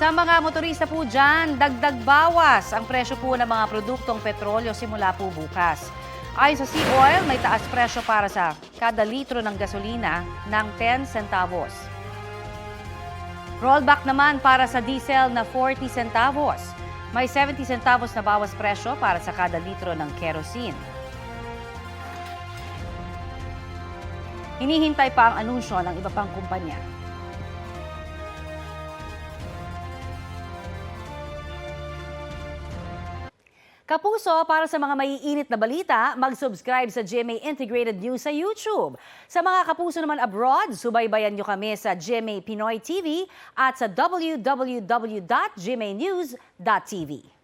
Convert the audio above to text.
Sa mga motorista po dyan, dagdag bawas ang presyo po ng mga produktong petrolyo simula po bukas. Ayon sa Sea Oil, may taas presyo para sa kada litro ng gasolina ng 10 centavos. Rollback naman para sa diesel na 40 centavos. May 70 centavos na bawas presyo para sa kada litro ng kerosene. Hinihintay pa ang anunsyo ng iba pang kumpanya. Kapuso, para sa mga maiinit na balita, mag-subscribe sa GMA Integrated News sa YouTube. Sa mga kapuso naman abroad, subaybayan nyo kami sa GMA Pinoy TV at sa www.gmanews.tv.